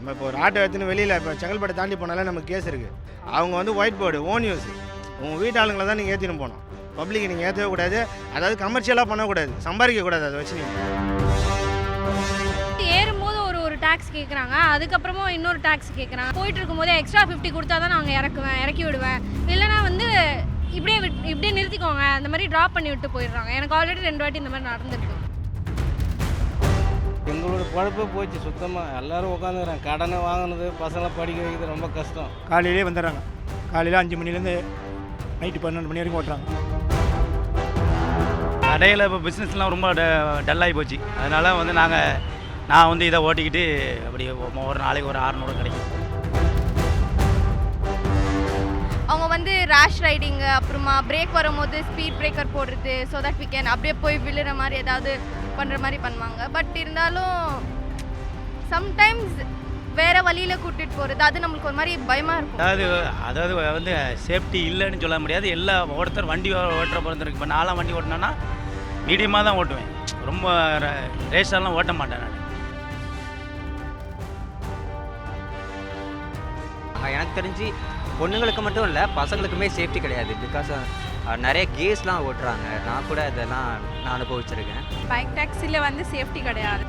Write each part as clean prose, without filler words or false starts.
நம்ம இப்போ ஒரு ஆட்டோ எடுத்துன்னு வெளியில் இப்போ செங்கல்பட்டு தாண்டி போனாலே நமக்கு கேஸ் இருக்குது. அவங்க வந்து ஒயிட் போர்டு ஓன் யூஸ் உங்கள் வீட்டு ஆளுங்களை தான் நீங்கள் ஏற்றின்னு போகணும். பப்ளிக் நீங்கள் ஏற்றவே கூடாது, அதாவது கமர்ஷியலாக பண்ணக்கூடாது, சம்பாதிக்கக்கூடாது. அதை வச்சு நீங்கள் ஏறும்போது ஒரு டாக்ஸ் கேட்குறாங்க, அதுக்கப்புறமா இன்னொரு டாக்ஸ் கேட்குறாங்க. போயிட்டு இருக்கும்போதே எக்ஸ்ட்ரா 50 கொடுத்தா தான் நாங்கள் இறக்கி விடுவேன். இல்லைனா வந்து இப்படியே நிறுத்திக்கோங்க, அந்த மாதிரி ட்ராப் பண்ணி விட்டு போயிடுறாங்க. எனக்கு ஆல்ரெடி 2 வாட்டி இந்த மாதிரி நடந்துருக்கு. எங்களோட பழப்பே போச்சு சுத்தமாக. எல்லோரும் உட்காந்துக்கிறாங்க. கடனை வாங்கினது, பசங்களை படிக்க வைக்கிறது ரொம்ப கஷ்டம். காலையிலே வந்துடுறாங்க. காலையில் 5 மணிலேருந்து நைட்டு 12 மணி வரைக்கும் ஓட்டுறாங்க. கடையில் இப்போ பிஸ்னஸ்லாம் ரொம்ப டல்லாகி போச்சு. அதனால் வந்து நான் வந்து இதை ஓட்டிக்கிட்டு அப்படி ஒரு நாளைக்கு ஒரு 600 கிடைக்கும். அவங்க வந்து ரேஷ் ரைடிங்கு, அப்புறமா பிரேக் வரும்போது ஸ்பீட் பிரேக்கர் போடுறது, ஸோ தட் வி கேன் அப்படியே போய் விழுற மாதிரி ஏதாவது பண்ணுற மாதிரி பண்ணுவாங்க. பட் இருந்தாலும் சம்டைம்ஸ் வேறு வழியில் கூட்டிகிட்டு போகிறது அது நம்மளுக்கு ஒரு மாதிரி பயமாக இருக்கும். அதாவது வந்து சேஃப்டி இல்லைன்னு சொல்ல முடியாது. எல்லா ஒருத்தர் வண்டி ஓட்டுற பிறந்திருக்கு. இப்போ நான்லாம் வண்டி ஓட்டினேன்னா மீடியமாக தான் ஓட்டுவேன். ரொம்ப ரேஸெல்லாம் ஓட்ட மாட்டேன் நான். எனக்கு தெரிஞ்சு பொண்ணுங்களுக்கு மட்டும் இல்லை, பசங்களுக்குமே சேஃப்டி கிடையாது. பிகாஸ் நிறைய கேஸ்லாம் ஓட்டுறாங்க. நான் கூட இதெல்லாம் நான் அனுபவிச்சிருக்கேன். பைக் டாக்ஸியில் வந்து சேஃப்டி கிடையாது.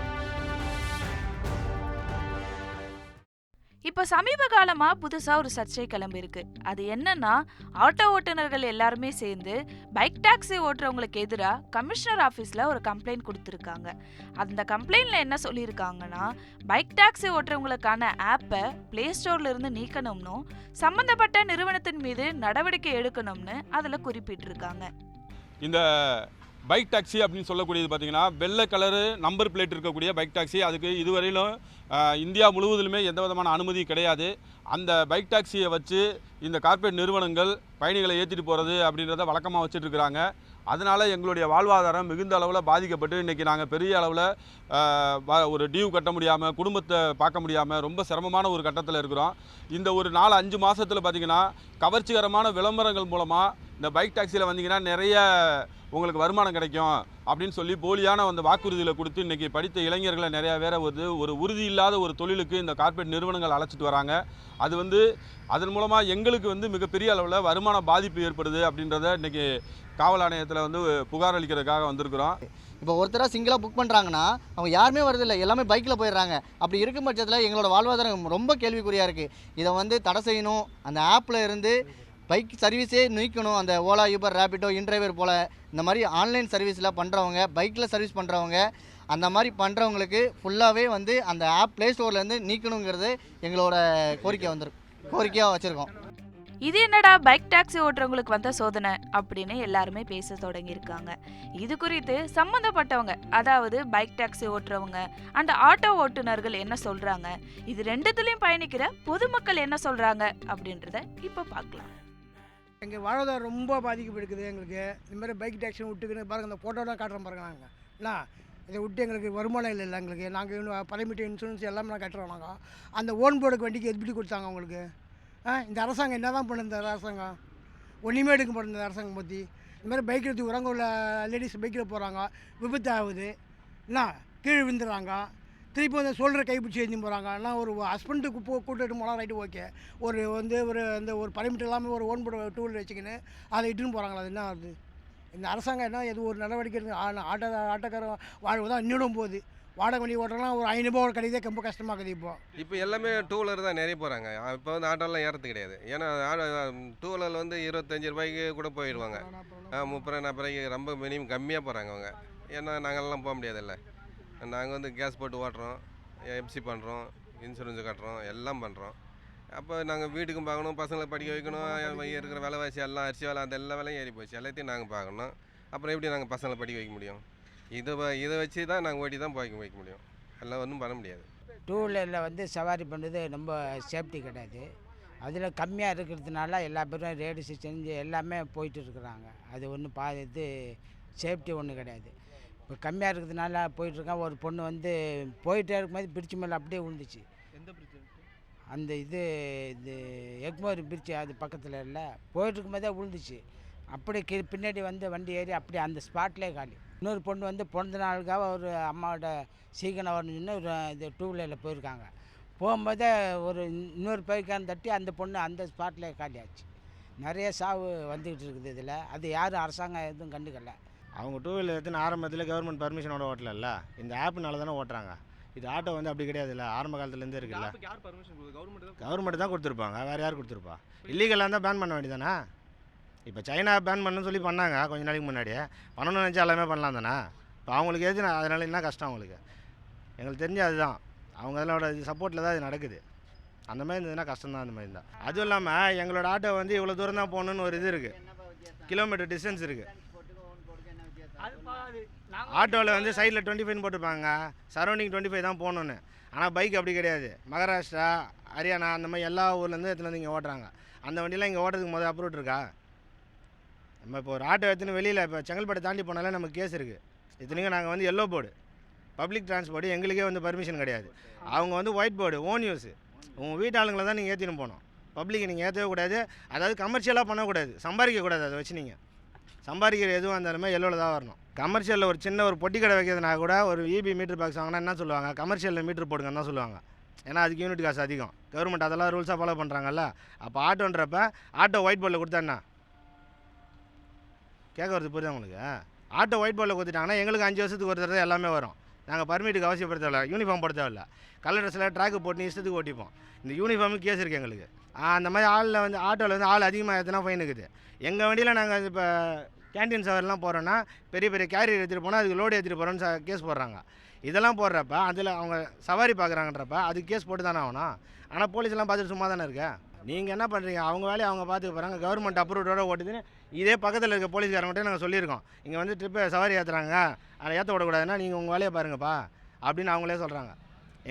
இப்போ சமீப காலமா புதுசா ஒரு சர்ச்சை கிளம்பியிருக்கு. அது என்னன்னா, ஆட்டோ ஓட்டுநர்கள் எல்லாருமே சேர்ந்து பைக் டாக்ஸி ஓட்டுறவங்களுக்கு எதிராக கமிஷனர் ஆஃபீஸில் ஒரு கம்ப்ளைண்ட் கொடுத்துருக்காங்க. அந்த கம்ப்ளைண்ட்ல என்ன சொல்லியிருக்காங்கன்னா, பைக் டாக்ஸி ஓட்டுறவங்களுக்கான ஆப்பை பிளே ஸ்டோர்ல இருந்து நீக்கணும்னு, சம்பந்தப்பட்ட நிறுவனத்தின் மீது நடவடிக்கை எடுக்கணும்னு அதில் குறிப்பிட்டிருக்காங்க. இந்த பைக் டாக்ஸி அப்படின்னு சொல்லக்கூடியது பார்த்திங்கன்னா, வெள்ளை கலரு நம்பர் பிளேட் இருக்கக்கூடிய பைக் டாக்ஸி. அதுக்கு இதுவரையிலும் இந்தியா முழுவதிலுமே எந்த விதமான அனுமதி கிடையாது. அந்த பைக் டாக்ஸியை வச்சு இந்த கார்ப்பரேட் நிறுவனங்கள் பயணிகளை ஏற்றிட்டு போகிறது அப்படின்றத வழக்கமாக வச்சுட்ருக்குறாங்க. அதனால் எங்களுடைய வாழ்வாதாரம் மிகுந்த அளவில் பாதிக்கப்பட்டு இன்றைக்கி நாங்கள் பெரிய அளவில் ஒரு டியூ கட்ட முடியாமல், குடும்பத்தை பார்க்க முடியாமல் ரொம்ப சிரமமான ஒரு கட்டத்தில் இருக்கிறோம். இந்த ஒரு 4-5 மாதத்தில் பார்த்திங்கன்னா, கவர்ச்சிகரமான விளம்பரங்கள் மூலமாக இந்த பைக் டாக்ஸியில் வந்தீங்கன்னா நிறைய உங்களுக்கு வருமானம் கிடைக்கும் அப்படின்னு சொல்லி போலியான அந்த வாக்குறுதியில் கொடுத்து இன்றைக்கி படித்த இளைஞர்களை நிறையா பேரை ஒரு உறுதி இல்லாத ஒரு தொழிலுக்கு இந்த கார்ப்பரேட் நிறுவனங்கள் அழைச்சிட்டு வராங்க. அது வந்து அதன் மூலமாக எங்களுக்கு வந்து மிகப்பெரிய அளவில் வருமான பாதிப்பு ஏற்படுது அப்படின்றத இன்றைக்கி காவல் ஆணையத்தில் வந்து புகார் அளிக்கிறதுக்காக வந்திருக்கிறோம். இப்போ ஒருத்தராக சிங்கிளாக புக் பண்ணுறாங்கன்னா அவங்க யாருமே வரதில்லை, எல்லாமே பைக்கில் போயிடுறாங்க. அப்படி இருக்கும் பட்சத்தில் எங்களோட வாழ்வாதாரம் ரொம்ப கேள்விக்குறியாக இருக்குது. இதை வந்து தடை செய்யணும். அந்த ஆப்பில் இருந்து பைக் சர்வீஸே நீக்கணும். அந்த ஓலா, யூபர், ரேபிடோ, இன்டிரைவர் போல் இந்த மாதிரி ஆன்லைன் சர்வீஸில் பண்ணுறவங்க, பைக்கில் சர்வீஸ் பண்ணுறவங்க, அந்த மாதிரி பண்ணுறவங்களுக்கு ஃபுல்லாகவே வந்து அந்த ஆப் ப்ளே ஸ்டோர்லேருந்து நீக்கணுங்கிறது எங்களோட கோரிக்கையாக வச்சுருக்கோம். இது என்னடா பைக் டாக்ஸி ஓட்டுறவங்களுக்கு வந்த சோதனை அப்படின்னு எல்லாருமே பேச தொடங்கியிருக்காங்க. இது குறித்து சம்மந்தப்பட்டவங்க, அதாவது பைக் டாக்ஸி ஓட்டுறவங்க அண்ட் ஆட்டோ ஓட்டுநர்கள் என்ன சொல்றாங்க, இது ரெண்டுத்துலையும் பயணிக்கிற பொதுமக்கள் என்ன சொல்றாங்க அப்படின்றத இப்போ பார்க்கலாம். எங்கள் வாழ்வாதாரம் ரொம்ப பாதிக்கப்படுக்குது. எங்களுக்கு இந்த மாதிரி பைக் டாக்ஸி விட்டுக்குன்னு பாருங்கள், அந்த ஃபோட்டோலாம் காட்டுறோம் பாருங்க. நாங்கள் இல்லை இதை விட்டு எங்களுக்கு வருமானம் இல்லை. எங்களுக்கு நாங்கள் இன்னும் பழைய இன்சூரன்ஸ் எல்லாமே நான் கட்டுறோம். நாங்கள் அந்த ஓன் போர்டுக்கு வண்டிக்கு எப்படி கொடுத்தாங்க அவங்களுக்கு? இந்த அரசாங்கம் என்ன தான் பண்ணுது? இந்த அரசாங்கம் ஒன்றுமே எடுக்க மாட்டேங்குது. இந்த அரசாங்கம் பற்றி இந்த மாதிரி பைக் எடுத்து வராங்க, உள்ள லேடிஸ் பைக்கில் போகிறாங்க, விபத்து ஆகுது, என்ன கீழே விழுந்துடுறாங்க, திருப்பி வந்து சொல்கிற கைப்பிடிச்சி எழுதி போகிறாங்க. எல்லாம் ஒரு ஹஸ்பண்டுக்கு கூட்டிட்டு போனால் ரைட்டு ஓகே. ஒரு பர்மிட் இல்லாமல் ஒரு ஓன் போர்டு டூ வீலர் வச்சுக்கின்னு அதை இட்டுன்னு போகிறாங்களா? அது என்ன ஆகுது? இந்த அரசாங்கம் என்ன எது ஒரு நடவடிக்கை இருக்குது? ஆட்டோக்கார வாழ்வு தான் இன்னும் போகுது. வாடகை வண்டி ஓட்டுறலாம் ஒரு 500 ரூபா கிடையாது, ரொம்ப கஷ்டமாகுது. இப்போ எல்லாமே டூ வீலர் தான் நிறைய போகிறாங்க. இப்போ வந்து ஆட்டோலாம் ஏறது கிடையாது. ஏன்னா டூ வீலரில் வந்து 25 ரூபாய்க்கு கூட போயிடுவாங்க. 30-40 ரூபாய்க்கு ரொம்ப மினிமம் கம்மியாக போகிறாங்க அவங்க. ஏன்னா நாங்கள்லாம் போக முடியாதுல்ல. நாங்கள் வந்து கேஸ் போட்டு ஓட்டுறோம், எஃப்சி பண்ணுறோம், இன்சூரன்ஸு கட்டுறோம், எல்லாம் பண்ணுறோம். அப்போ நாங்கள் வீட்டுக்கும் பார்க்கணும், பசங்களை படிக்க வைக்கணும், இருக்கிற விலைவாசி எல்லாம் அரிசி வேலை அந்த எல்லா வேலையும் ஏறி போச்சு. எல்லாத்தையும் நாங்கள் பார்க்கணும். அப்புறம் எப்படி நாங்கள் பசங்களை படிக்க வைக்க முடியும்? இதை வச்சு தான் நாங்கள் ஓட்டி தான் வைக்க முடியும். எல்லாம் ஒன்றும் பண்ண முடியாது. டூ வீலரில் வந்து சவாரி பண்ணுறது ரொம்ப சேஃப்டி கிடையாது. அதில் கம்மியாக இருக்கிறதுனால எல்லா பேரும் ரேடிஸ் செஞ்சு எல்லாமே போயிட்டு இருக்கிறாங்க. அது ஒன்றும் இது சேஃப்டி ஒன்றும் கிடையாது. இப்போ கம்மியாக இருக்கிறதுனால போயிட்டுருக்கேன். ஒரு பொண்ணு வந்து போயிட்டே இருக்கும்போது பிரிட்ஜ் மேலே அப்படியே விழுந்துச்சு. எந்த பிரிட்ஜ்? அந்த இது எக்மோர் பிரிட்ஜ் அது பக்கத்தில் இல்லை, போயிட்டுருக்கும்போதே விழுந்துச்சு. அப்படியே பின்னாடி வந்து வண்டி ஏறி அப்படியே அந்த ஸ்பாட்லேயே காலி. இன்னொரு பொண்ணு வந்து பிறந்த நாளுக்காக ஒரு அம்மாவோட சீக்கிரம் வரணுன்னு ஒரு இது டூ வீலரில் போயிருக்காங்க. போகும்போதே ஒரு இன்னொரு பைக்கான் தட்டி அந்த பொண்ணு அந்த ஸ்பாட்லேயே காலியாச்சு. நிறைய சாவு வந்துக்கிட்டு இருக்குது இதில். அது யாரும் அரசாங்கம் எதுவும் கண்டுக்கல. அவங்க டூ வீலர் எடுத்துன்னு ஆரம்பத்தில் கவர்மெண்ட் பர்மிஷனோட ஓட்டல. இது ஆப்னால தானே ஓட்டுறாங்க. இது ஆட்டோ வந்து அப்படி கிடையாதுல்ல, ஆரம்ப காலத்துலேருந்தே இருக்குல்ல. கவர்மெண்ட் தான் கொடுத்துருப்பாங்க, வேறு யார் கொடுத்துருப்பா? இல்லீகலாக இருந்தால் பேன் பண்ண வேண்டியதானே. இப்போ சைனா பேன் பண்ணணும்னு சொல்லி பண்ணாங்க கொஞ்சம் நாளைக்கு முன்னாடியே. பண்ணணும்னு நினச்சா எல்லாமே பண்ணலாம் தானே. இப்போ அவங்களுக்கு எது அதனால என்ன கஷ்டம் அவங்களுக்கு? எங்களுக்கு தெரிஞ்சு அதுதான் அவங்க அதனோட சப்போர்ட்டில் தான் இது நடக்குது. அந்த மாதிரி இருந்ததுன்னா கஷ்டம் தான். அந்த மாதிரி தான். அதுவும் இல்லாமல் எங்களோட ஆட்டோ வந்து இவ்வளோ தூரம் தான் போகணுன்னு ஒரு இது இருக்குது, கிலோமீட்டர் டிஸ்டன்ஸ் இருக்குது. ஆட்டோவில் வந்து சைடில் 25 போட்டுருப்பாங்க, சரௌண்டிங் 25 தான் போகணுன்னு. ஆனால் பைக் அப்படி கிடையாது. மகாராஷ்டிரா, ஹரியானா அந்த மாதிரி எல்லா ஊர்லேருந்து எடுத்துகிட்டு வந்து இங்கே ஓட்டுறாங்க. அந்த வண்டியெலாம் இங்கே ஓட்டுறதுக்கு முதல் அப்ரூவ் இருக்கா? நம்ம இப்போ ஒரு ஆட்டோ எடுத்துன்னு வெளியில் இப்போ செங்கல்பட்டு தாண்டி போனாலே நமக்கு கேஸ் இருக்குது. இத்தனைக்கும் நாங்கள் வந்து எல்லோ போர்டு பப்ளிக் டிரான்ஸ்போர்ட்டு, எங்களுக்கே வந்து பர்மிஷன் கிடையாது. அவங்க வந்து ஒயிட் போர்டு ஓன் யூஸு. உங்கள் வீட்டாளுங்களை தான் நீங்கள் ஏற்றின்னு போகணும். பப்ளிக்கை நீங்கள் ஏற்றவே கூடாது. அதாவது கமர்ஷியலாக பண்ணக்கூடாது, சம்பாதிக்கக்கூடாது. அதை வச்சு நீங்கள் சம்பாதிக்கிற எதுவும் இருந்தாலுமே எல்லோவில் தான் வரணும். கமர்ஷியலில் ஒரு சின்ன ஒரு பொட்டி கடை வைக்கிறதுனா கூட ஒரு இபி மீட்டர் பாக்ஸ் வாங்கினா என்ன சொல்லுவாங்க? கமர்ஷியலில் மீட்டர் போடுங்கன்னு தான் சொல்லுவாங்க. ஏன்னா அதுக்கு யூனிட் காசு அதிகம். கவர்மெண்ட் அதெல்லாம் ரூல்ஸாக ஃபாலோ பண்ணுறாங்கல்ல. அப்போ ஆட்டோன்றப்ப ஆட்டோ ஒயிட் போர்டில் கொடுத்தா என்ன கேட்க வருது? புரியுதா உங்களுக்கு? ஆட்டோ ஒயிட் போர்டில் கொடுத்துட்டாங்கன்னா எங்களுக்கு 5 வருஷத்துக்கு ஒரு தடவை எல்லாமே வரும். நாங்கள் பர்மிட்டுக்கு அவசியப்பட தேவையில்ல, யூனிஃபார்ம் போட தேவையில்ல. கலர் ட்ரெஸ்ஸில் ட்ராக்கு போட்டு இஷ்டத்துக்கு ஓட்டிப்போம். இந்த யூனிஃபார்முக்கு கேஸ் இருக்குது எங்களுக்கு. அந்த மாதிரி ஆளில் வந்து ஆட்டோவில் வந்து ஆள் அதிகமாக ஏற்றினா ஃபைன் இருக்குது. எங்கள் வண்டியில் நாங்கள் இப்போ கேன்டீன் சவர்லாம் போகிறோன்னா பெரிய பெரிய கேரியர் எடுத்துகிட்டு போனால் அதுக்கு லோடு எடுத்துகிட்டு போகிறோன்னு கேஸ் போடுறாங்க. இதெல்லாம் போடுறப்ப அதில் அவங்க சவாரி பார்க்குறாங்கன்றப்ப அதுக்கு கேஸ் போட்டு தானே ஆகணும். ஆனால் போலீஸ்லாம் பார்த்துட்டு சும்மா தானே இருக்கா? நீங்கள் என்ன பண்ணுறீங்க? அவங்க வேலையை அவங்க பார்த்துக்க போகிறாங்க. கவர்மெண்ட் அப்ரூவோட ஓட்டுதுன்னு இதே பக்கத்தில் இருக்க போலீஸ்காரங்கிட்டே நாங்கள் சொல்லியிருக்கோம். இங்கே வந்து ட்ரிப்பை சவாரி ஏற்றுறாங்க, அதை ஏற்ற விடக்கூடாதுன்னா நீங்கள் உங்கள் வேலையை பாருங்கப்பா அப்படின்னு அவங்களே சொல்கிறாங்க.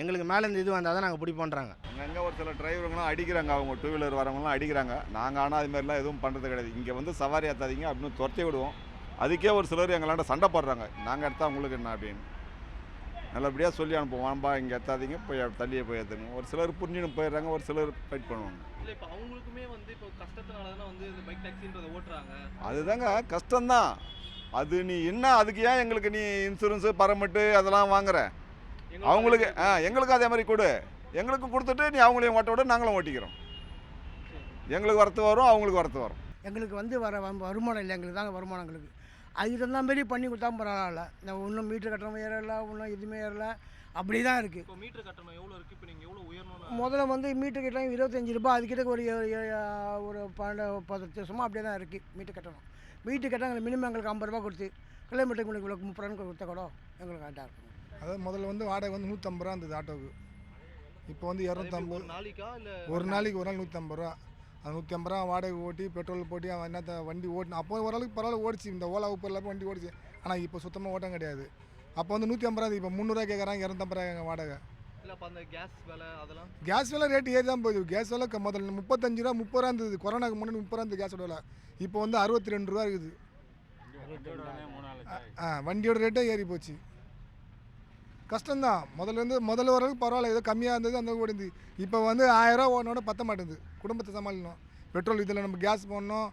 எங்களுக்கு மேலே இந்த இது வந்தால் தான் நாங்கள் பிடிப்போன்றாங்க. அங்கங்கே ஒரு சில டிரைவருங்களாம் அடிக்கிறாங்க, அவங்க டூ வீலர் வரவங்களாம் அடிக்கிறாங்க. நாங்கள் ஆனால் அதுமாரிலாம் எதுவும் பண்ணுறது கிடையாது. இங்கே வந்து சவாரி ஏற்றாதீங்க அப்படின்னு துரத்தி விடுவோம். அதுக்கே ஒரு சிலர் எங்களாண்ட சண்டை போடுறாங்க, நாங்கள் எடுத்தால் உங்களுக்கு என்ன அப்படின்னு. நல்லபடியாக சொல்லி அனுப்புவோம், வாம்பா இங்கே ஏற்றாதீங்க, போய் தள்ளியே போய் ஏற்றுங்க. ஒரு சிலர் புரிஞ்சுன்னு போயிடுறாங்க, ஒரு சிலர் ஃபைட் பண்ணுவாங்க. இல்லை இப்போ அவங்களுக்குமே வந்து இப்போ கஷ்டத்தினால தானே வந்து இந்த பைக் டாக்ஸின்றதை ஓட்டுறாங்க. அதுதாங்க கஷ்டம்தான். அது நீ என்ன அதுக்கு ஏன் எங்களுக்கு நீ இன்சூரன்ஸு பர்மிட்டு அதெல்லாம் வாங்குற? அவங்களுக்கு எங்களுக்கும் அதே மாதிரி கொடு. எங்களுக்கும் கொடுத்துட்டு நீ அவங்களையும் ஓட்ட விட நாங்களும் ஓட்டிக்கிறோம். எங்களுக்கு வரத்து வரும், அவங்களுக்கு வரத்து வரும். எங்களுக்கு வந்து வருமானம் இல்லை, எங்களுக்கு தாங்க வருமானம். எங்களுக்கு அதுக்கு தகுந்த மாரி பண்ணி கொடுத்தா பரவாயில்ல. நான் இன்னும் மீட்டர் கட்டணம் ஏறலை, இன்னும் எதுவுமே ஏறலை, அப்படி தான் இருக்குது. இப்போ மீட்டர் கட்டணம் எவ்வளோ இருக்குது? இப்போ நீங்கள் எவ்வளோ உயரணும்? முதல்ல வந்து மீட்டர் கட்டணம் 25 ரூபாய், அதுக்கிட்ட ஒரு 12-10 வருஷமாக அப்படியே தான் இருக்குது மீட்டர் கட்டணம். மீட்டர் கட்டணம் எங்களுக்கு மினிமம் எங்களுக்கு 50 ரூபா கொடுத்து கிலோமீட்டருக்கு உங்களுக்கு 30 ரூபா கொடுத்தா கூட எங்களுக்கு கரெக்டாக இருக்கும். அதாவது முதல்ல வந்து வாடகை வந்து 150 ரூபா இருந்தது ஆட்டோவுக்கு. இப்போ வந்து 250. நாளைக்கா இல்லை ஒரு நாளைக்கு ஒரு நாள் 150 ரூபா. அது 150 ரூபா வாடகை ஓட்டி பெட்ரோல் போட்டி அவன் என்னத்த வண்டி ஓட்டினா. அப்போ ஓரளவுக்கு பரவாயில்ல ஓடிச்சு, இந்த ஓலா ஊப்பர் எல்லாமே வண்டி ஓடிச்சு. ஆனால் இப்போ சுத்தமாக ஓட்டம் கிடையாது. அப்போ வந்து 150 ரூபா, இப்போ 300 கேட்குறாங்க, 250 ரூபா எங்கள் வாடகை. இல்லை அப்போ அந்த கேஸ் விலை அதெல்லாம் கேஸ் விலை ரேட்டு ஏறி தான் போகுது. கேஸ் விலை முதல்ல 35 ரூபா 30 ரூபா இருந்தது. கொரோனாக்கு முன்னாடி 30 ரூபா இருந்தது கேஸோட விலை. இப்போ வந்து 62 ரூபா இருக்குது. வண்டியோட ரேட்டே ஏறி போச்சு. கஷ்டம்தான். முதல்ல ஓரளவுக்கு பரவாயில்ல, ஏதோ கம்மியாக இருந்தது அந்த ஓடிந்து. இப்போ வந்து 1000 ரூபா ஓடனோட பற்ற மாட்டேங்குது. குடும்பத்தை சமாளிக்கணும். பெட்ரோல் இதில் நம்ம கேஸ் போடணும்,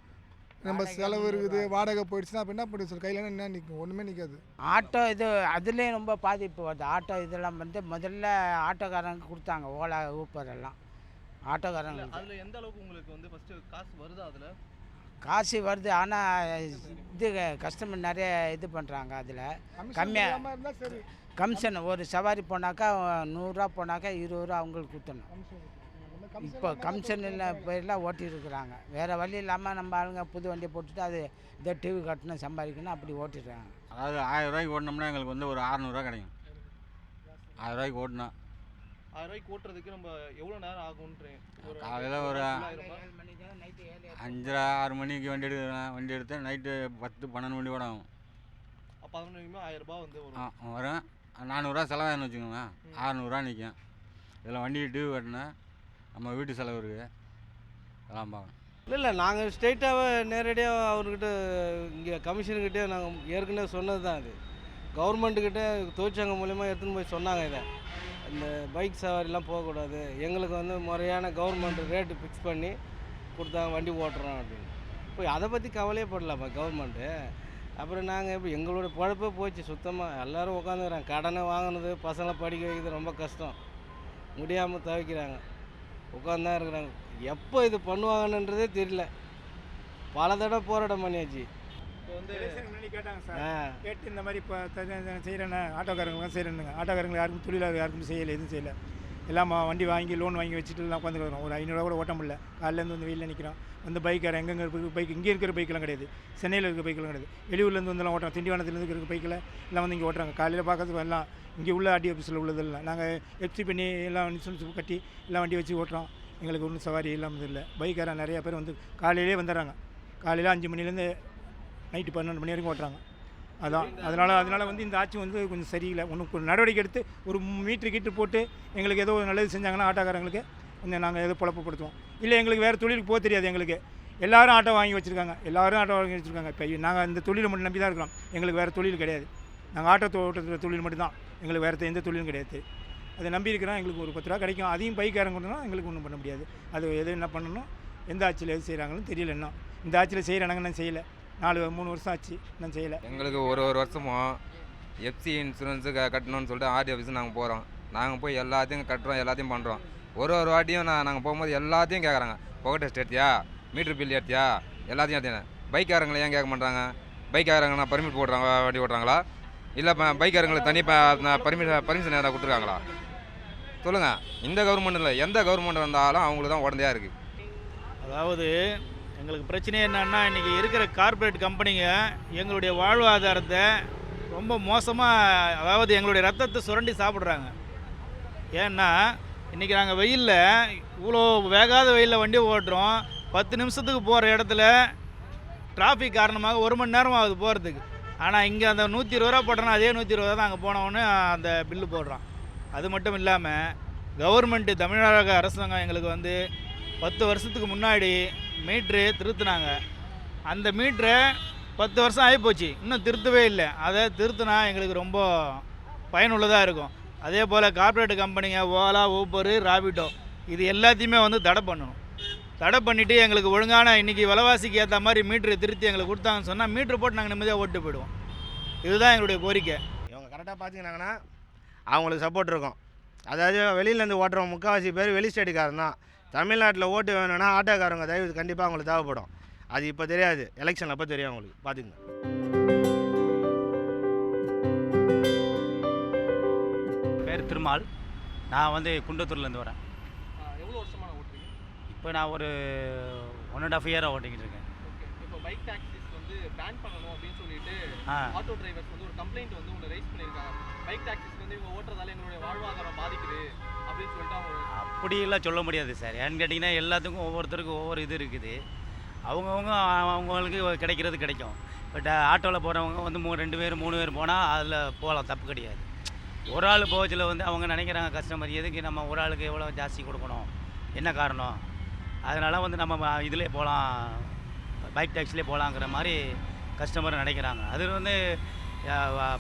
நம்ம செலவு இருக்குது, வாடகை போயிடுச்சுன்னா அப்போ என்ன பண்ணி சொல்லு, கையில் என்ன நிற்கும்? ஒன்றுமே நிற்காது. ஆட்டோ இது அதுலேயும் ரொம்ப பாதிப்பு வருது. ஆட்டோ இதெல்லாம் வந்து முதல்ல ஆட்டோக்காரங்க கொடுத்தாங்க, ஓலா ஊப்பர் எல்லாம் ஆட்டோக்காரங்க. அதில் எந்த அளவுக்கு உங்களுக்கு வந்து ஃபஸ்ட்டு காசு வருதா? அதில் காசு வருது, ஆனால் இது கஸ்டமர் நிறைய இது பண்ணுறாங்க. அதில் கம்மியாக கமிஷன். ஒரு சவாரி போனாக்கா 100 ரூபா போனாக்கா 20 ரூபா அவங்களுக்கு கொடுத்தணும். இப்போ கமிஷன் இல்லை போயெல்லாம் ஓட்டிருக்கிறாங்க. வேறு வழி இல்லாமல் நம்ம ஆளுங்க புது வண்டியை போட்டுட்டு அது இதை டிவி கட்டணும் சம்பாதிக்கணும் அப்படி ஓட்டிடுறாங்க. அதாவது 1000 ரூபாய்க்கு ஓட்டினோம்னா எங்களுக்கு வந்து ஒரு 600 ரூபா கிடைக்கும். 1000 ரூபாய்க்கு ஓட்டினா 1000 ரூபாய்க்கு ஓட்டுறதுக்கு நம்ம எவ்வளோ நேரம் ஆகுன்றேன்? காலையில் ஒரு 5 6 மணிக்கு வண்டி எடுக்கிறேன். வண்டி எடுத்து நைட்டு 10-12 மணி கூட ஆகும். அப்போ 11 மணிக்குமே 1000 ரூபா வந்து வரும். 400 ரூபா செலவாயின்னு வச்சுக்கோங்க, 600 ரூபா நிற்கும். இதில் வண்டி டிவி கட்டினா நம்ம வீட்டு செலவு இருக்குது, அதெல்லாம் பார்க்கணும். இல்லை நாங்கள் ஸ்ட்ரெயிட்டாகவே நேரடியாக அவர்கிட்ட இங்கே கமிஷனுக்கிட்டே நாங்கள் ஏற்கனவே சொன்னது தான். அது கவர்மெண்ட்டுக்கிட்ட தொழிற்சங்கம் மூலிமா எடுத்துன்னு போய் சொன்னாங்க, இதை இந்த பைக் சவாரிலாம் போகக்கூடாது, எங்களுக்கு வந்து முறையான கவர்மெண்ட் ரேட்டு ஃபிக்ஸ் பண்ணி கொடுத்தாங்க, வண்டி ஓட்டுறோம் அப்படின்னு. இப்போ அதை பற்றி கவலையே படலாமா கவர்மெண்ட்டு? அப்புறம் நாங்கள் இப்போ எங்களோட பொழப்பே போச்சு சுத்தமாக. எல்லோரும் உட்காந்துக்கிறோம். கடனை வாங்கினது, பசங்களை படிக்க வைக்கிறது ரொம்ப கஷ்டம். முடியாமல் தவிக்கிறாங்க, உட்காந்து தான் இருக்கிறாங்க. எப்போ இது பண்ணுவாங்கன்றதே தெரியல. பல தடவை போராட்டம் பண்ணியாச்சு. இப்போ வந்து முன்னாடி கேட்டாங்க சார், கேட்டு இந்த மாதிரி இப்போ செய்கிறேன்னு ஆட்டோக்காரங்களும் செய்கிறேனுங்க. ஆட்டோக்காரங்களுக்கு யாருக்கும் தொழிலாளர் யாருக்கும் செய்யலை, எதுவும் செய்யலை. எல்லாம் வண்டி வாங்கி லோன் வாங்கி வச்சுட்டு எல்லாம் உட்காந்துக்கிறோம். ஒரு 500 கூட ஓட்ட முடியல. காலையிலேருந்து வந்து வெயிலில் நிற்கிறோம். வந்து பைக்காரன் எங்கெங்கே இருக்கிற பைக், இங்கே இருக்கிற பைக்கெல்லாம் கிடையாது, சென்னையில் இருக்கிற பைக்கெல்லாம் கிடையாது, வெளியூர்லேருந்து வந்தெல்லாம் ஓட்டுறோம். திண்டிவனத்துலேருந்து இருக்கிற பைக்கில் எல்லாம் வந்து இங்கே ஓட்டுறாங்க. காலையில் பார்க்கறதுக்கு எல்லாம் இங்கே உள்ள ஆர்டி ஆஃபீஸில் உள்ளதெல்லாம் நாங்கள் எஃப்சி பண்ணி எல்லாம் இன்சூரன்ஸ் கட்டி எல்லாம் வண்டி வச்சு ஓட்டுறோம். எங்களுக்கு ஒன்றும் சவாரி இல்லாமல் இல்லை. பைக்காரன் நிறையா பேர் வந்து காலையிலே வந்துடுறாங்க. காலையில் 5 மணிலேருந்து நைட்டு 12 மணி வரைக்கும் ஓட்டுறாங்க. அதனால் வந்து இந்த ஆட்சி வந்து கொஞ்சம் சரியில்லை. ஒன்று நடவடிக்கை எடுத்து ஒரு மீட்ரு கீட்ரு போட்டு எங்களுக்கு ஏதோ நல்லது செஞ்சாங்கன்னா ஆட்டோக்காரங்களுக்கு கொஞ்சம் நாங்கள் ஏதோ பொழப்பப்படுத்துவோம். இல்லை எங்களுக்கு வேறு தொழிலுக்கு போக தெரியாது. எங்களுக்கு எல்லோரும் ஆட்டோ வாங்கி வச்சுருக்காங்க, இப்போ நாங்கள் இந்த தொழிலை மட்டும் நம்பி தான் இருக்கிறோம். எங்களுக்கு வேறு தொழில் கிடையாது. நாங்கள் ஆட்டோ ஓட்டுற தொழில் மட்டும்தான், எங்களுக்கு வேறு எந்த தொழிலும் கிடையாது. அதை நம்பி இருக்கிறோம். எங்களுக்கு ஒரு 10 ரூபா கிடைக்கும், அதையும் பைக்காரங்க கொண்டுனா எங்களுக்கு ஒன்றும் பண்ண முடியாது. அது எது என்ன பண்ணணும், எந்த ஆட்சியில் எது செய்கிறாங்கன்னு தெரியல. இன்னும் இந்த ஆட்சியில் செய்கிறாங்க, நான் செய்யலை. 3 வருஷம் ஆச்சு, நான் செய்யலை. எங்களுக்கு ஒரு வருஷமும் எஃப்சி இன்சூரன்ஸு கட்டணும்னு சொல்லிட்டு ஆர்டி ஆஃபீஸுக்கு நாங்கள் போகிறோம். நாங்கள் போய் எல்லாத்தையும் கட்டுறோம், எல்லாத்தையும் பண்ணுறோம். ஒரு வாட்டியும் நாங்கள் போகும்போது எல்லாத்தையும் கேட்குறாங்க. புகை டெஸ்ட் எடுத்தியா, மீட்ரு பில் எடுத்தியா, எல்லாத்தையும் எடுத்தேன். பைக்காரங்களை ஏன் கேட்க மாட்டாங்க? பைக்காரங்கன்னா பர்மிட் போடுறாங்க, வண்டி ஓட்டுறாங்களா? இல்லை பைக்காரங்களுக்கு தனி பர்மிஷன் ஏதாவது கொடுத்துருக்காங்களா? சொல்லுங்கள். இந்த கவர்மெண்ட் இல்லை, எந்த கவர்மெண்ட் வந்தாலும் அவங்களுக்கு தான் உடந்தையாக இருக்குது. அதாவது எங்களுக்கு பிரச்சனை என்னன்னா, இன்றைக்கி இருக்கிற கார்ப்பரேட் கம்பெனிங்க எங்களுடைய வாழ்வாதாரத்தை ரொம்ப மோசமாக, அதாவது எங்களுடைய ரத்தத்தை சுரண்டி சாப்பிட்றாங்க. ஏன்னா இன்றைக்கி நாங்கள் வெயிலில் இவ்வளோ வேகாத வெயிலில் வண்டி ஓட்டுறோம். 10 நிமிஷத்துக்கு போகிற இடத்துல டிராஃபிக் காரணமாக 1 மணி நேரம் ஆகுது போகிறதுக்கு. ஆனால் இங்கே அந்த 120 ரூபா போட்டோன்னா அதே 120 தான் அங்கே போனவொன்னே அந்த பில்லு போடுறான். அது மட்டும் இல்லாமல் கவர்மெண்ட்டு, தமிழக அரசாங்கம் எங்களுக்கு வந்து 10 வருஷத்துக்கு முன்னாடி மீட்ரு திருத்தினாங்க. அந்த மீட்ரு 10 வருஷம் ஆகிப்போச்சு, இன்னும் திருத்தவே இல்லை. அதை திருத்தினா எங்களுக்கு ரொம்ப பயனுள்ளதாக இருக்கும். அதே போல் கார்ப்பரேட் கம்பெனிங்க ஓலா, ஊபர், ராபிடோ இது எல்லாத்தையுமே வந்து தடை பண்ணணும். தடை பண்ணிவிட்டு எங்களுக்கு ஒழுங்கான இன்றைக்கி விலைவாசிக்கு ஏற்ற மாதிரி மீட்ரு திருத்தி எங்களுக்கு கொடுத்தாங்கன்னு சொன்னால் மீட்ரு போட்டு நாங்கள் நிம்மதியாக ஓட்டு போயிடுவோம். இதுதான் எங்களுடைய கோரிக்கை. இவங்க கரெக்டாக பார்த்திங்கன்னாங்கன்னா அவங்களுக்கு சப்போர்ட் இருக்கும். அதாவது வெளியிலேருந்து ஓட்டுறவங்க முக்கால்வாசி பேர் வெளி ஸ்டேட்டுக்காரன் தான். தமிழ்நாட்டில் ஓட்டு வேணும்னா ஆட்டோக்காரங்க தயவு கண்டிப்பாக அவங்களுக்கு தேவைப்படும். அது இப்போ தெரியாது, எலெக்ஷன் அப்போ தெரியும் அவங்களுக்கு. பார்த்துக்குங்க. பேர் திருமால். நான் வந்து குண்டத்தூர்லேருந்து வரேன். எவ்வளோ வருஷமாக ஓட்டுறீங்க? இப்போ நான் ஒரு 1.5 இயராக ஓட்டிக்கிட்டு இருக்கேன். இப்போ பைக் டாக்ஸிஸ் வந்து பேன் பண்ணணும் அப்படின்னு சொல்லிட்டு ஆட்டோ டிரைவர்ஸ் வந்து ஒரு கம்ப்ளைண்ட் வந்து ஒன்று ரைஸ் பண்ணியிருக்காங்க. பைக் டாக்ஸிஸ் வந்து இவங்க ஓட்டுறதால எங்களுடைய வாழ்வாதாரம் பாதிக்குது அப்படின்னு சொல்லிட்டு அவங்க. அப்படியெல்லாம் சொல்ல முடியாது சார். ஏன்னு கேட்டிங்கன்னா எல்லாத்துக்கும் ஒவ்வொருத்தருக்கும் ஒவ்வொரு இது இருக்குது. அவங்களுக்கு கிடைக்கிறது கிடைக்கும். பட் ஆட்டோவில் போகிறவங்க வந்து 2 பேர் 3 பேர் போனால் அதில் போகலாம், தப்பு கிடையாது. ஒரு ஆள் போகச்சில் வந்து அவங்க நினைக்கிறாங்க கஸ்டமர் எதுக்கு நம்ம ஒரு ஆளுக்கு எவ்வளோ ஜாஸ்தி கொடுக்கணும், என்ன காரணம், அதனால் வந்து நம்ம இதிலே போகலாம், பைக் டாக்ஸிலே போகலாங்கிற மாதிரி கஸ்டமர் நினைக்கிறாங்க. அது வந்து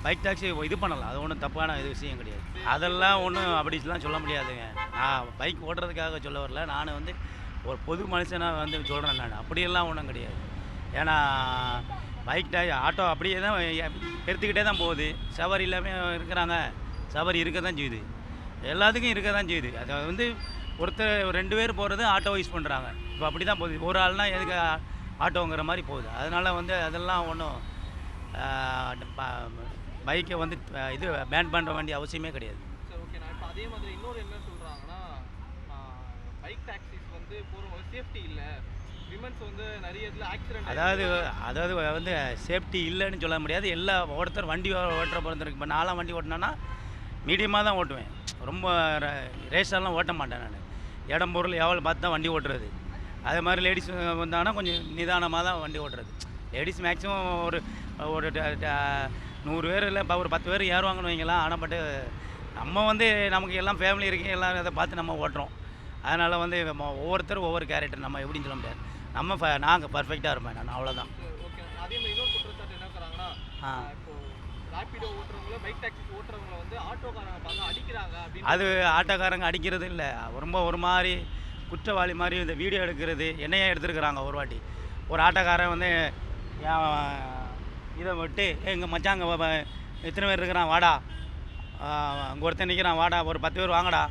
பைக் டாக்ஸி இது பண்ணலாம், அது ஒன்றும் தப்பான இது விஷயம் கிடையாது. அதெல்லாம் ஒன்றும் அப்படிலாம் சொல்ல முடியாதுங்க. நான் பைக் ஓட்டுறதுக்காக சொல்ல வரல, நான் வந்து ஒரு பொது மனுஷனாக வந்து சொல்கிறேன். நான் அப்படியெல்லாம் ஒன்றும் கிடையாது. ஏன்னா பைக் ஆட்டோ அப்படியே தான் பெருத்துக்கிட்டே தான் போகுது. சவாரி இல்லாமல் இருக்கிறாங்க, சவாரி இருக்க தான் செய்யுது, எல்லாத்துக்கும் இருக்க தான் செய்யுது. அதை வந்து ஒருத்தர் 2 பேர் போகிறது ஆட்டோ யூஸ் பண்ணுறாங்க. இப்போ அப்படி தான் போகுது. ஒரு ஆள்னால் எதுக்கு ஆட்டோங்கிற மாதிரி போகுது. அதனால் வந்து அதெல்லாம் ஒன்றும் பைக்கை வந்து இது பேன் பண்ண வேண்டிய அவசியமே கிடையாது. சரி, ஓகே. நான் இப்போ அதே மாதிரி இன்னொரு என்ன சொல்கிறாங்கன்னா, பைக் டாக்ஸிஸ் வந்து போகிற சேஃப்டி இல்லை, விமன்ஸ் வந்து நிறைய இதில் ஆக்சிடென்ட். அதாவது வந்து சேஃப்டி இல்லைன்னு சொல்ல முடியாது. எல்லா ஒருத்தர் வண்டி ஓட்டுற பிறந்திருக்கு. இப்போ நான்லாம் வண்டி ஓட்டினேன்னா மீடியமாக தான் ஓட்டுவேன், ரொம்ப ரேஸாலாம் ஓட்ட மாட்டேன். நான் இடம் பொருள் எவ்வளோ பார்த்து தான் வண்டி ஓட்டுறது. அதே மாதிரி லேடிஸ் வந்தாங்கன்னா கொஞ்சம் நிதானமாக தான் வண்டி ஓட்டுறது. லேடிஸ் மேக்ஸிமம் ஒரு 100 பேர் இல்லை ஒரு 10 பேர் ஏறுவாங்கன்னு வைங்களாம். ஆனால் பட்டு நம்ம வந்து நமக்கு எல்லாம் ஃபேமிலி இருக்குது, எல்லாம் அதை பார்த்து நம்ம ஓட்டுறோம். அதனால் வந்து ஒவ்வொருத்தரும் ஒவ்வொரு கேரக்டர், நம்ம எப்படின்னு சொல்ல முடியாது. நாங்கள் பர்ஃபெக்டாக இருப்பேன், நான் அவ்வளோதான். ஓகே. அதே மாதிரி இன்னொரு குற்றச்சாட்டு என்ன இருக்கிறாங்கன்னா, இப்போ ராபிடோ ஓட்டுறவங்கள, பைக் டாக்ஸி ஓட்டுறவங்கள வந்து ஆட்டோக்காரங்க பார்த்து அடிக்கிறாங்க அப்படின்னு. அது ஆட்டோக்காரங்க அடிக்கிறது இல்லை, ரொம்ப ஒரு மாதிரி குற்றவாளி மாதிரி இந்த வீடியோ எடுக்கிறது என்னையே எடுத்துருக்குறாங்க. ஒரு வாட்டி ஒரு ஆட்டோக்காரன் வந்து இதை விட்டு எங்கள் மச்சாங்க எத்தனை பேர் இருக்கிறான் வாடா, அங்கே ஒருத்தன் நிற்கிறான் வாடா, ஒரு 10 பேர் வாங்கடா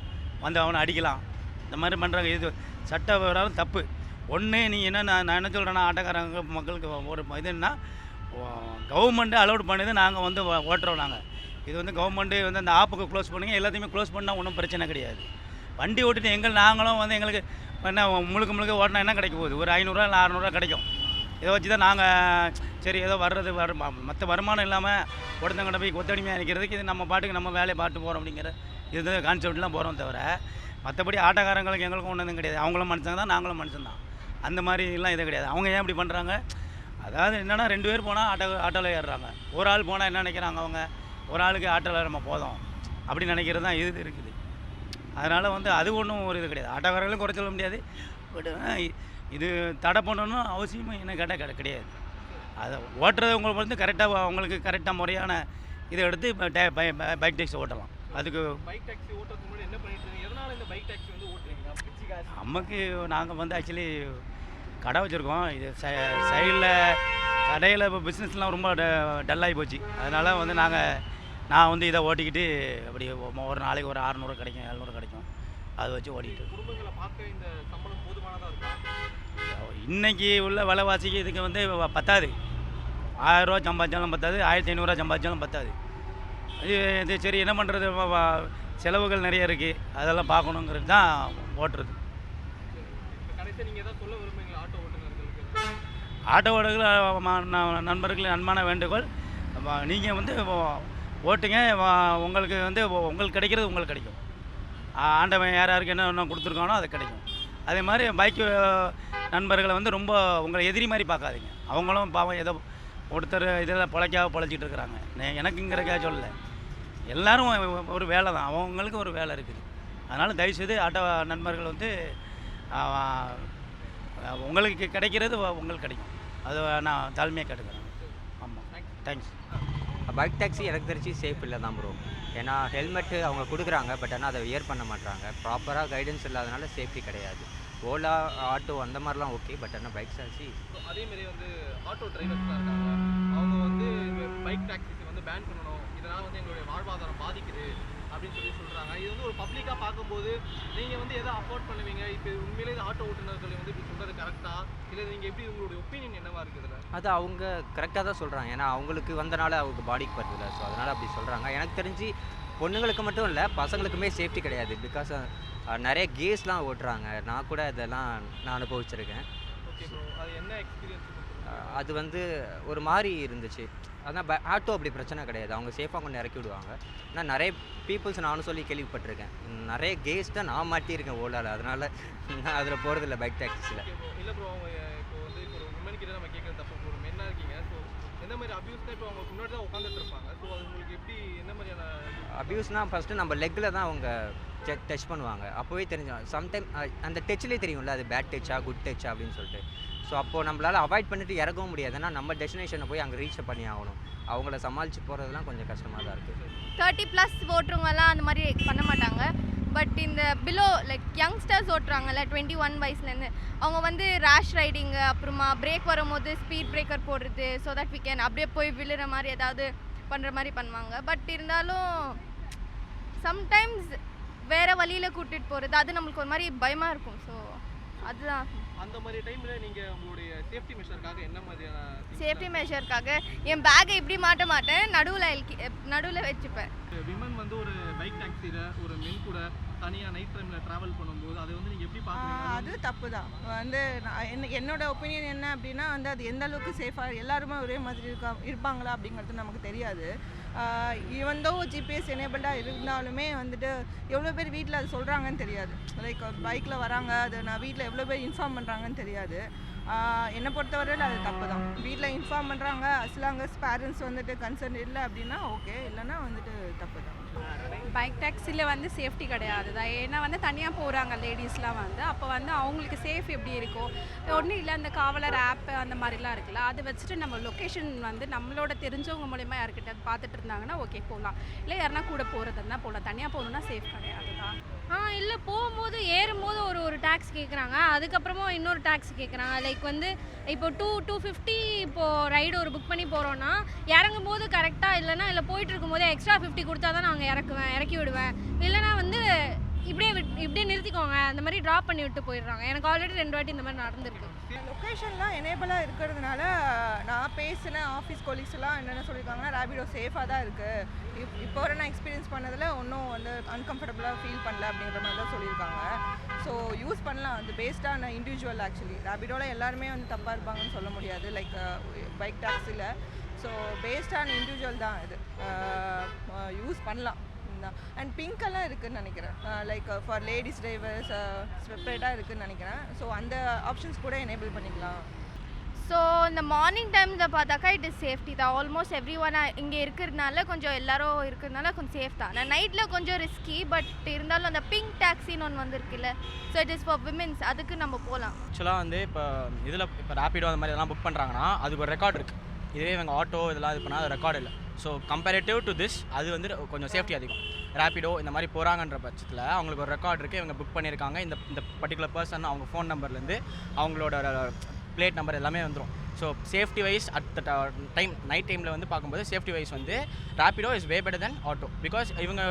வந்து அவனை அடிக்கலாம். இந்த மாதிரி பண்ணுறாங்க. இது சட்ட விவரம் தப்பு. ஒன்று நீங்கள் என்ன நான் என்ன சொல்கிறேன்னா, ஆட்டோக்காரங்க மக்களுக்கு ஒரு இதுன்னா கவர்மெண்ட்டு அலோட் பண்ணுது, நாங்கள் வந்து ஓட்டுறோம். நாங்கள் இது வந்து கவர்மெண்ட்டு வந்து அந்த ஆப்புக்கு க்ளோஸ் பண்ணுங்க, எல்லாத்தையுமே க்ளோஸ் பண்ணால் ஒன்றும் பிரச்சனை கிடையாது. வண்டி ஓட்டிட்டு நாங்களும் வந்து எங்களுக்கு என்ன முழுக்க ஓட்டினா என்ன கிடைக்க போகுது? ஒரு 500 இல்லை 600 கிடைக்கும். இதை வச்சு தான் நாங்கள் சரி ஏதோ வர்றது மற்ற வருமானம் இல்லாமல் ஒருத்தங்கிட்ட போய் கொத்தடிமையாக நிற்கிறதுக்கு இது நம்ம பாட்டுக்கு நம்ம வேலையை பார்த்து போகிறோம் அப்படிங்கிற இது கான்செப்ட்லாம் போகிறோம் தவிர மற்றபடி ஆட்டோக்காரங்களுக்கு எங்களுக்கும் ஒன்றும் கிடையாது. அவங்களும் மனுஷங்க தான், நாங்களும் மனுஷன் தான். அந்த மாதிரிலாம் இது கிடையாது. அவங்க ஏன் இப்படி பண்ணுறாங்க? அதாவது என்னென்னா 2 பேர் போனால் ஆட்டோவில் ஏறுறாங்க. ஒரு ஆள் போனால் என்ன நினைக்கிறாங்க? அவங்க ஒரு ஆளுக்கு ஆட்டோவில் நம்ம போதும் அப்படி நினைக்கிறது தான் இது இருக்குது. அதனால் வந்து அது ஒன்றும் ஒரு இது கிடையாது. ஆட்டோக்காரர்களும் குறை சொல்ல முடியாது. பட் இது தடை பண்ணணும் அவசியமும் என்ன கேட்டால் கிடையாது. அதை ஓட்டுறது உங்களுக்கு வந்து கரெக்டாக அவங்களுக்கு கரெக்டாக முறையான இதை எடுத்து பைக் டாக்ஸி ஓட்டலாம். அதுக்கு பைக் டாக்ஸி ஓட்டுறதுக்கு முன்னாடி என்ன பண்ணிட்டு இருக்கீங்க? எதனால இந்த பைக் டாக்ஸி வந்து ஓட்டுறீங்க? நமக்கு நாங்கள் வந்து ஆக்சுவலி கடை வச்சுருக்கோம். இது சைடில் கடையில் இப்போ பிஸ்னஸ்லாம் ரொம்ப டல்லாகி போச்சு. அதனால் வந்து நான் வந்து இதை ஓட்டிக்கிட்டு அப்படி ஒரு நாளைக்கு ஒரு 600 கிடைக்கும், 700 கிடைக்கும். அதை வச்சு ஓட்டிக்கிட்டு குடும்பங்களை பார்க்க இந்த சம்பளம் போதுமானதாக இருக்கும். இன்றைக்கி உள்ள விலைவாசிக்கு இதுக்கு வந்து பத்தாது. 1000 ரூபா சம்பாதிச்சாலும் பத்தாது, 1500 சம்பாதிச்சாலும் பத்தாது. இது சரி என்ன பண்ணுறது? செலவுகள் நிறைய இருக்குது, அதெல்லாம் பார்க்கணுங்கிறது தான் ஓட்டுறது. கடைசியாக நீங்கள் எதாவது சொல்ல விரும்புறீங்களா ஆட்டோ ஓட்டுநர்களுக்கு? ஆட்டோ ஓட்டுநர்கள் நண்பர்களுக்கு அன்பான வேண்டுகோள், நீங்கள் வந்து ஓட்டுங்க. உங்களுக்கு வந்து உங்களுக்கு கிடைக்கிறது உங்களுக்கு கிடைக்கும். ஆண்டவன் யாருக்கு என்ன கொடுத்துருக்கானோ அது கிடைக்கும். அதே மாதிரி பைக்கு நண்பர்களை வந்து ரொம்ப உங்களை எதிரி மாதிரி பார்க்காதீங்க. அவங்களும் பாவம் ஏதோ ஒருத்தர் இதில் பொழைச்சிட்டு இருக்கிறாங்க. எனக்குங்கிறக்காக சொல்லலை, எல்லோரும் ஒரு வேலை தான், அவங்களுக்கு ஒரு வேலை இருக்குது. அதனால் தயவுசெய்து ஆட்டோ நண்பர்கள் வந்து உங்களுக்கு கிடைக்கிறது உங்களுக்கு கிடைக்கும். அது நான் தாழ்மையாக கேட்டுக்கிறேன். ஆமாம், தேங்க்ஸ். பைக் டாக்ஸி எனக்கு தெரிஞ்சு சேஃப் இல்லை தான் ப்ரோ. ஏன்னா ஹெல்மெட்டு அவங்க கொடுக்குறாங்க, பட் ஆனால் அதை வியர் பண்ண மாட்டாங்க. ப்ராப்பராக கைடன்ஸ் இல்லாதனால சேஃப்டி கிடையாது. ஓலா, ஆட்டோ அந்த மாதிரிலாம் ஓகே, பட் ஆனால் பைக் டாக்ஸி. அதேமாரி வந்து ஆட்டோ டிரைவர்ஸ்லாம் இருக்காங்க, அவங்க வந்து பைக் டாக்ஸிஸை வந்து பேன் பண்ணணும், இதனால் வந்து எங்களுடைய வாழ்வாதாரம் பாதிக்குது அப்படின்னு சொல்கிறாங்க. இது வந்து ஒரு பப்ளிக்காக பார்க்கும்போது நீங்கள் வந்து எதை அஃபோர்ட் பண்ணுவீங்க? இப்போ உண்மையிலே ஆட்டோ ஓட்டுநர்கள் வந்து இப்படி சொல்கிறது கரெக்டாக இல்லை நீங்கள் எப்படி உங்களுடைய ஒப்பீனியன் என்னவா இருக்குதுல்ல? அது அவங்க கரெக்டாக தான் சொல்கிறாங்க. ஏன்னா அவங்களுக்கு வந்தனால அவங்க பாடிக்கு வருதில்ல, ஸோ அதனால் அப்படி சொல்கிறாங்க. எனக்கு தெரிஞ்சு பொண்ணுங்களுக்கு மட்டும் இல்லை, பசங்களுக்குமே சேஃப்டி கிடையாது. பிகாஸ் நிறைய கேஸ்லாம் ஓட்டுறாங்க. நான் கூட இதெல்லாம் நான் அனுபவிச்சிருக்கேன். ஓகே ப்ரோ, அது என்ன எக்ஸ்பீரியன்ஸ்? அது வந்து ஒரு மாதிரி இருந்துச்சு. அதான் ஆட்டோ அப்படி பிரச்சனை கிடையாது, அவங்க சேஃபாக கொண்டு இறக்கி விடுவாங்க. ஆனால் நிறைய பீப்புள்ஸ் நானும் சொல்லி கேள்விப்பட்டிருக்கேன். நிறைய கேஸ் தான் நான் மாட்டியிருக்கேன் ஓலாவில், அதனால் நான் அதில் போகிறதில்ல பைக் டாக்ஸிஸில். இல்லை ப்ரோ, அவங்க இப்போ வந்து இப்போ ஒரு உமன் கிட்ட நம்ம கேட்குறது தப்பு. ஒரு மென்னாக இருக்கீங்க, ஸோ எந்த மாதிரி அபியூஸ்னால் இப்போ அவங்க முன்னாடி தான் உட்காந்துட்டு இருப்பாங்க, ஸோ அது உங்களுக்கு எப்படி என்ன மாதிரியான அபியூஸ்னால் ஃபஸ்ட்டு நம்ம லெக்கில் தான் அவங்க டச் பண்ணுவாங்க. அப்போவே தெரிஞ்சிடும். சம்டைம் அந்த டச்லேயே தெரியும்ல, அது பேட் டச்சா குட் டச்சா அப்படின்னு சொல்லிட்டு. ஸோ அப்போது நம்மளால் அவாய்ட் பண்ணிட்டு இறக்கவும் முடியாது. ஏன்னா நம்ம டெஸ்டினேஷனை போய் அங்கே ரீச் பண்ணி ஆகணும். அவங்கள சமாளித்து போகிறதுலாம் கொஞ்சம் கஷ்டமாக தான் இருக்குது. 30+ ஓட்டுறவங்கலாம் அந்த மாதிரி பண்ண மாட்டாங்க. பட் இந்த பிலோ லைக் யங்ஸ்டர்ஸ் ஓட்டுறாங்கல்ல 21 வயசுலேருந்து, அவங்க வந்து ரேஷ் ரைடிங்கு, அப்புறமா பிரேக் வரும்போது ஸ்பீட் பிரேக்கர் போடுறது, ஸோ தட் வி கேன் அப்படியே போய் விழுற மாதிரி ஏதாவது பண்ணுற மாதிரி பண்ணுவாங்க. பட் இருந்தாலும் சம்டைம்ஸ் வேறு வழியில் கூட்டிகிட்டு போகிறது அது நம்மளுக்கு ஒரு மாதிரி பயமாக இருக்கும். ஸோ அதுதான். அந்த மாதிரி டைமில் நீங்கள் உங்களுடைய சேஃப்டி மெஷருக்காக என்ன மாதிரியான சேஃப்டி மெஷருக்காக என் பேக்கை இப்படி மாட்ட மாட்டேன், நடுவில் வச்சுப்பேன். விமன் வந்து ஒரு பைக் டாக்ஸியில் ஒரு மென் கூட தனியாக நைட் டைமில் ட்ராவல் பண்ணும்போது அதை வந்து நீங்கள் எப்படி பார்க்குறீங்க? அது தப்பு தான். வந்து என்னோட ஒப்பீனியன் என்ன அப்படின்னா வந்து அது எந்த அளவுக்கு சேஃபாக எல்லாருமே ஒரே மாதிரி இருப்பாங்களா அப்படிங்கிறது நமக்கு தெரியாது. இவந்தோ ஜிபிஎஸ் எனேபிள்டாக இருந்தாலுமே வந்துட்டு எவ்வளோ பேர் வீட்டில் அது சொல்கிறாங்கன்னு தெரியாது. லைக் பைக்கில் வராங்க, அது நான் வீட்டில் எவ்வளோ பேர் இன்ஃபார்ம் பண்ணுறாங்கன்னு தெரியாது. என்னை பொறுத்தவரையில் அது தப்பு தான். வீட்டில் இன்ஃபார்ம் பண்ணுறாங்க, அஸ்லாங்கஸ் பேரண்ட்ஸ் வந்துட்டு கன்சர்ன் இல்லை அப்படின்னா ஓகே, இல்லைன்னா வந்துட்டு தப்பு தான். பைக் டாக்ஸியில் வந்து சேஃப்டி கிடையாது தான். ஏன்னா வந்து தனியாக போகிறாங்க லேடிஸ்லாம் வந்து, அப்போ வந்து அவங்களுக்கு சேஃப் எப்படி இருக்கும்? ஒன்றும் இல்லை, அந்த காவலர் ஆப்பு அந்த மாதிரிலாம் இருக்குல்ல, அதை வச்சுட்டு நம்ம லொக்கேஷன் வந்து நம்மளோட தெரிஞ்சவங்க மூலிமா யார்கிட்ட பார்த்துட்டு இருந்தாங்கன்னா ஓகே போகலாம். இல்லை யாருனா கூட போகிறதுனா போகலாம். தனியாக போகணுன்னா சேஃப் கிடையாது தான். இல்லை போகும்போது ஏறும்போது ஒரு டேக்ஸ் கேட்குறாங்க, அதுக்கப்புறமா இன்னொரு டேக்ஸ் கேட்குறாங்க. லைக் வந்து இப்போ 250 இப்போது ரைடு ஒரு புக் பண்ணி போகிறோன்னா இறங்கும் போது கரெக்டாக இல்லைனா இல்லை போயிட்டு இருக்கும்போது எக்ஸ்ட்ரா 50 கொடுத்தா தான் நாங்கள் இறக்கி விடுவேன். இல்லைனா வந்து இப்படியே நிறுத்திக்கோங்க அந்த மாதிரி ட்ராப் பண்ணி விட்டு போயிடுறாங்க. எனக்கு ஆல்ரெடி 2 வாட்டி இந்த மாதிரி நடந்திருக்கு. லொக்கேஷன்லாம் எனேபிளாக இருக்கிறதுனால நான் பேசின ஆஃபீஸ் கொலீக்ஸ் எல்லாம் என்னென்ன சொல்லியிருக்காங்கன்னா ரேபிடோ சேஃபாக தான் இருக்குது. இப்போ வரை நான் எக்ஸ்பீரியன்ஸ் பண்ணதில் ஒன்றும் வந்து அன்கம்ஃபர்டபுளாக ஃபீல் பண்ணல அப்படிங்கிற மாதிரி தான் சொல்லியிருக்காங்க. ஸோ யூஸ் பண்ணலாம். அது பேஸ்டான இண்டிவிஜுவல் ஆக்சுவலி. ரேபிடோவில் எல்லாருமே வந்து தப்பாக இருப்பாங்கன்னு சொல்ல முடியாது, லைக் பைக் டாக்ஸியில். ஸோ பேஸ்டான இண்டிவிஜுவல் தான் இது, யூஸ் பண்ணலாம். அண்ட் பிங்க்கெல்லாம் இருக்குதுன்னு நினைக்கிறேன், லைக் ஃபார் லேடிஸ் டிரைவர்ஸ் செப்பரேட்டாக இருக்குதுன்னு நினைக்கிறேன். ஸோ அந்த ஆப்ஷன்ஸ் கூட எனேபிள் பண்ணிக்கலாம். ஸோ இந்த மார்னிங் டைமில் பார்த்தாக்கா இட் இஸ் சேஃப்டி தான். ஆல்மோஸ்ட் எவ்ரி ஒன் இங்கே இருக்கிறதுனால கொஞ்சம் எல்லாரும் இருக்கிறதுனால கொஞ்சம் சேஃப் தான். நான் நைட்டில் கொஞ்சம் ரிஸ்கி, பட் இருந்தாலும் அந்த பிங்க் டாக்ஸின்னு ஒன்று வந்துருக்குல்ல, so it is for women's, அதுக்கு நம்ம போகலாம். ஆக்சுவலாக வந்து இப்போ ரேபிடோ அந்த மாதிரி இதெல்லாம் புக் பண்ணுறாங்கன்னா அதுக்கு ஒரு ரெக்கார்ட் இருக்குது. இதே இவங்க ஆட்டோ இதெல்லாம் இது பண்ணால் அது ரெக்கார்டு இல்லை. ஸோ கம்பேரிட்டிவ் டு திஸ் அது வந்து கொஞ்சம் சேஃப்டி அதிகம். ரேபிடோ இந்த மாதிரி போகிறாங்கன்ற பட்சத்தில் அவங்களுக்கு ஒரு ரெக்கார்ட் இருக்குது, இவங்க புக் பண்ணியிருக்காங்க, இந்த பர்டிகுலர் பர்சன் அவங்க ஃபோன் நம்பர்லேருந்து அவங்களோட பிளேட் நம்பர் எல்லாமே வந்துடும். So safety wise at the time night டைமில் வந்து பார்க்கும்போது சேஃப்டி வைஸ் வந்து Rapido is way better than auto. Because இவங்க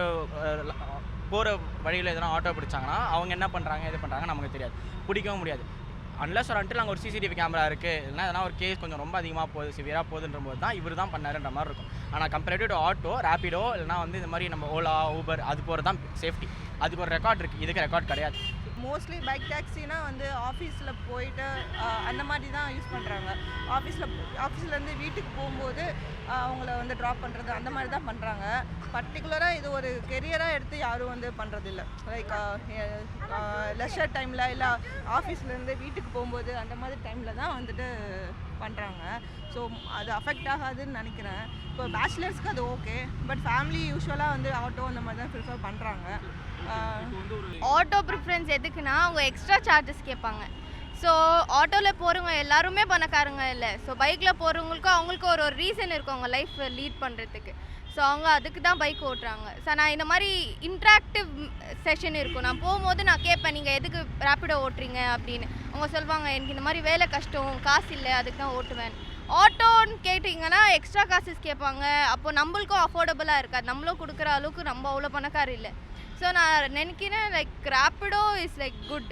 போகிற வழியில் எதனா ஆட்டோ பிடிச்சாங்கன்னா அவங்க என்ன பண்ணுறாங்க இது பண்ணுறாங்க நமக்கு தெரியாது, பிடிக்கவும் முடியாது. அன்லஸ் ஒரு அன்டில் அங்கே ஒரு சிசிடிவி கேமரா இருக்குது, இல்லைனா எதனா ஒரு கேஸ் கொஞ்சம் ரொம்ப அதிகமாக போகுது, சிவியராக போகுதுன்ற போது தான் இவர் தான் பண்ணாருன்ற மாதிரி இருக்கும். ஆனால் கம்பேரிட்டிவ் டு ஆட்டோ, ரேபிடோ இல்லைனா வந்து இந்த மாதிரி நம்ம ஓலா ஊபர் அது போகிறது தான் சேஃப்டி. அதுக்கு ஒரு ரெக்கார்ட் இருக்குது, இதுக்கு ரெக்கார்ட் கிடையாது. மோஸ்ட்லி பைக் டாக்ஸினா வந்து ஆஃபீஸில் போயிட்டு அந்த மாதிரி தான் யூஸ் பண்ணுறாங்க. ஆஃபீஸ்லேருந்து வீட்டுக்கு போகும்போது அவங்கள வந்து ட்ராப் பண்ணுறது அந்த மாதிரி தான் பண்ணுறாங்க. பர்டிகுலராக இது ஒரு கெரியராக எடுத்து யாரும் வந்து பண்ணுறதில்ல. லைக் லெஷர் டைமில் இல்லை ஆஃபீஸ்லேருந்து வீட்டுக்கு போகும்போது அந்த மாதிரி டைமில் தான் வந்துட்டு பண்ணுறாங்க. ஸோ அது அஃபெக்ட் ஆகாதுன்னு நினைக்கிறேன். இப்போ பேச்சுலர்ஸ்க்கு அது ஓகே, பட் ஃபேமிலி யூஸ்வலாக வந்து ஆட்டோ அந்த மாதிரி தான் ப்ரிஃபர் பண்ணுறாங்க. ஆட்டோ ப்ரிஃபரன்ஸ் எதுக்குன்னா அவங்க எக்ஸ்ட்ரா சார்ஜஸ் கேட்பாங்க. ஸோ ஆட்டோவில் போகிறவங்க எல்லாருமே பணக்காரங்க இல்லை. ஸோ பைக்கில் போகிறவங்களுக்கும் அவங்களுக்கும் ஒரு ரீசன் இருக்கும் அவங்க லைஃப் லீட் பண்ணுறதுக்கு. ஸோ அவங்க அதுக்கு தான் பைக் ஓட்டுறாங்க. ஸோ நான் இந்த மாதிரி இன்ட்ராக்டிவ் செஷன் இருக்கும், நான் போகும்போது நான் கேட்பேன் நீங்கள் எதுக்கு ரேபிடோ ஓட்டுறீங்க அப்படின்னு. அவங்க சொல்லுவாங்க எனக்கு இந்த மாதிரி வேலை கஷ்டம், காசு இல்லை, அதுக்கு தான் ஓட்டுவேன். ஆட்டோன்னு கேட்டிங்கன்னா எக்ஸ்ட்ரா காசஸ் கேட்பாங்க. அப்போ நம்மளுக்கும் அஃபோர்டபுளாக இருக்காது, நம்மளும் கொடுக்குற அளவுக்கு நம்ம அவ்வளோ பணக்காரம் இல்லை. ஸோ நான் நினைக்கிறேன் like Rapido is like good,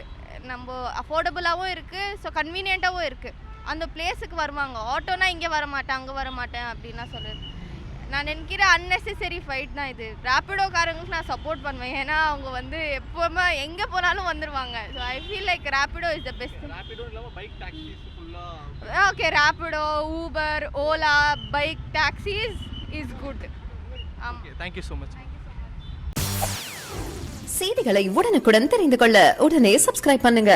நம்ம அஃபோர்டபுளாகவும் இருக்குது, ஸோ கன்வீனியண்ட்டாகவும் இருக்குது. அந்த பிளேஸுக்கு வருவாங்க. ஆட்டோனா இங்கே வரமாட்டேன் அங்கே வரமாட்டேன் அப்படின்னா சொல்லுது. நான் நினைக்கிறேன் அன்னெசரி ஃபைட் தான் இது. ரேபிடோக்காரங்களுக்கு நான் சப்போர்ட் பண்ணுவேன், ஏன்னா அவங்க வந்து எப்போவுமே எங்கே போனாலும் வந்துடுவாங்க. So I feel like Rapido is the best. Rapido இல்லாமல் bike taxis okay, Rapido, Uber, Ola, bike taxis is good. Okay, thank you so much. செய்திகளை உடனுக்குடன் தெரிந்து கொள்ள உடனே சப்ஸ்கிரைப் பண்ணுங்க.